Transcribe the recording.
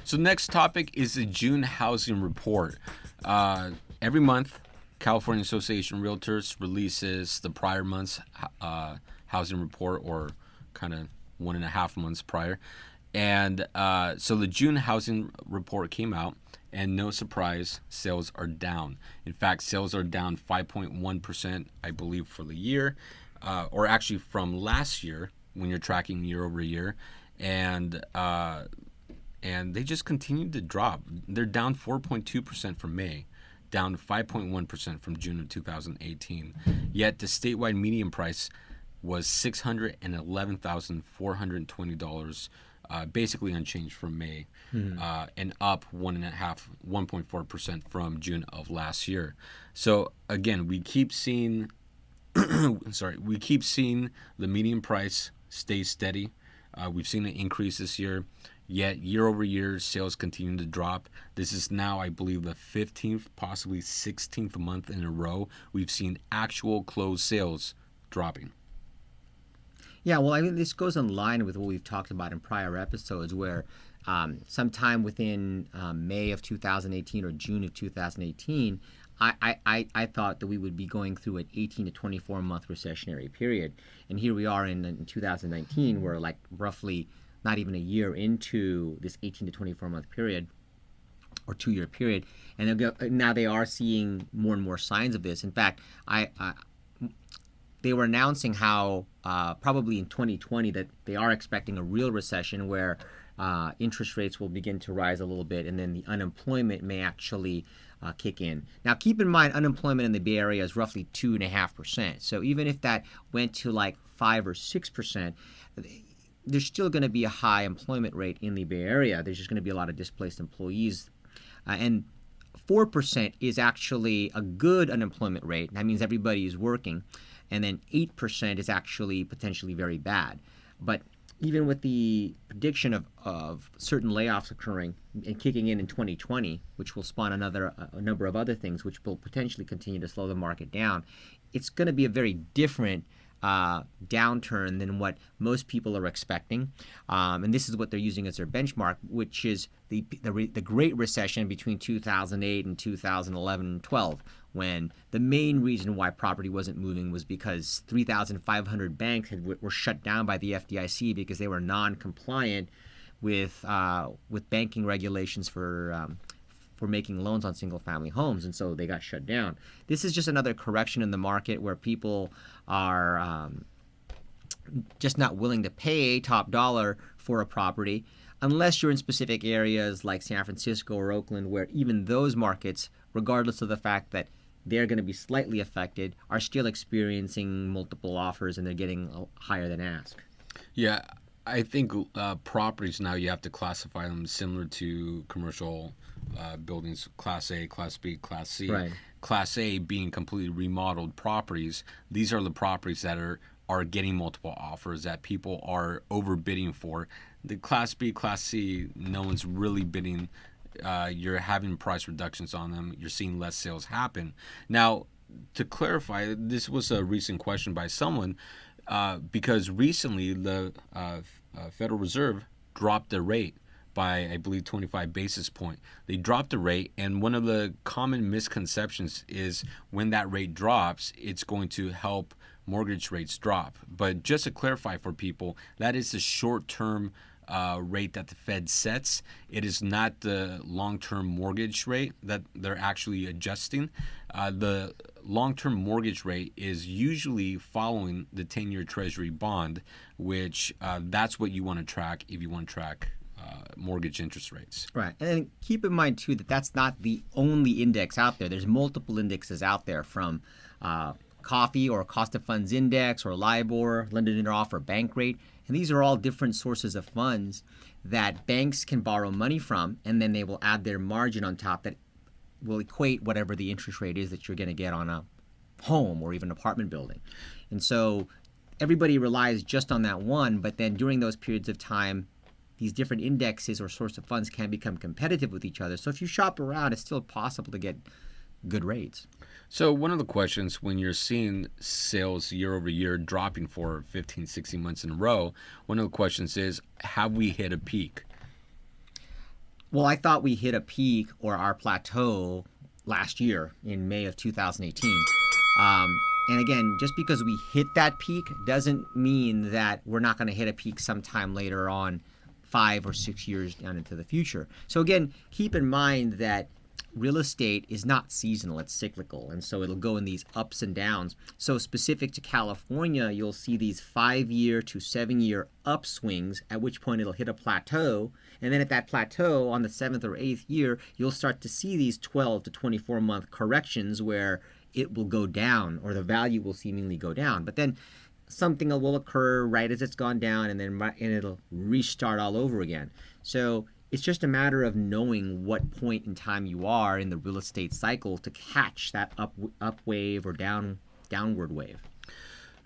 So next topic is the June housing report. Every month, California Association of Realtors releases the prior month's housing report, or kind of 1.5 months prior. And so the June housing report came out, and no surprise, sales are down. In fact, sales are down 5.1%, I believe, for the year, or actually from last year when you're tracking year over year. And they just continue to drop. They're down 4.2% from May, down 5.1% from June of 2018. Yet the statewide median price was $611,420, basically unchanged from May, and up 1.4% from June of last year. So again, we keep seeing, we keep seeing the median price stay steady. We've seen an increase this year. Yet year over year, sales continue to drop. This is now, I believe, the 15th, possibly 16th month in a row we've seen actual closed sales dropping. Yeah, well, I mean, this goes in line with what we've talked about in prior episodes, where sometime within May of 2018 or June of 2018, I thought that we would be going through an 18 to 24 month recessionary period. And here we are in 2019, we're like roughly not even a year into this 18 to 24 month period, or 2-year period, and now they are seeing more and more signs of this. In fact, they were announcing how probably in 2020 that they are expecting a real recession where interest rates will begin to rise a little bit, and then the unemployment may actually kick in. Now, keep in mind, unemployment in the Bay Area is roughly 2.5%. So even if that went to like 5 or 6%, there's still going to be a high employment rate in the Bay Area. There's just going to be a lot of displaced employees. And 4% is actually a good unemployment rate. That means everybody is working. And then 8% is actually potentially very bad. But even with the prediction of certain layoffs occurring and kicking in 2020, which will spawn a number of other things, which will potentially continue to slow the market down, it's going to be a very different downturn than what most people are expecting, and this is what they're using as their benchmark, which is the Great Recession between 2008 and 2011 and 12, when the main reason why property wasn't moving was because 3,500 banks were shut down by the FDIC because they were non-compliant with banking regulations for making loans on single-family homes, and so they got shut down. This is just another correction in the market where people are just not willing to pay top dollar for a property unless you're in specific areas like San Francisco or Oakland, where even those markets, regardless of the fact that they're going to be slightly affected, are still experiencing multiple offers and they're getting higher than ask. Yeah, I think properties now, you have to classify them similar to commercial buildings, Class A, Class B, Class C. Right. Class A being completely remodeled properties. These are the properties that are getting multiple offers that people are overbidding for. The Class B, Class C, no one's really bidding. You're having price reductions on them. You're seeing less sales happen. Now, to clarify, this was a recent question by someone, because recently the Federal Reserve dropped the rate by, I believe, 25 basis point. They dropped the rate, and one of the common misconceptions is when that rate drops, it's going to help mortgage rates drop. But just to clarify for people, that is the short-term rate that the Fed sets. It is not the long-term mortgage rate that they're actually adjusting. The long-term mortgage rate is usually following the 10-year Treasury bond, which that's what you want to track if you want to track mortgage interest rates. Right. And then keep in mind, too, that that's not the only index out there. There's multiple indexes out there, from COFFEE, or Cost of Funds Index, or LIBOR, Lending Off, or Bank Rate. And these are all different sources of funds that banks can borrow money from, and then they will add their margin on top that will equate whatever the interest rate is that you're going to get on a home or even apartment building. And so everybody relies just on that one, but then during those periods of time, these different indexes or source of funds can become competitive with each other. So if you shop around, it's still possible to get good rates. So one of the questions, when you're seeing sales year over year dropping for 15, 16 months in a row, one of the questions is, have we hit a peak? Well, I thought we hit a peak or our plateau last year in May of 2018. And again, just because we hit that peak doesn't mean that we're not going to hit a peak sometime later on, 5 or 6 years down into the future. So again, keep in mind that real estate is not seasonal, it's cyclical, and so it'll go in these ups and downs. So specific to California, you'll see these 5 year to 7 year upswings, at which point it'll hit a plateau, and then at that plateau on the 7th or 8th year, you'll start to see these 12 to 24 month corrections where it will go down, or the value will seemingly go down. But then something will occur right as it's gone down, and then it'll restart all over again. So it's just a matter of knowing what point in time you are in the real estate cycle to catch that up wave or downward wave.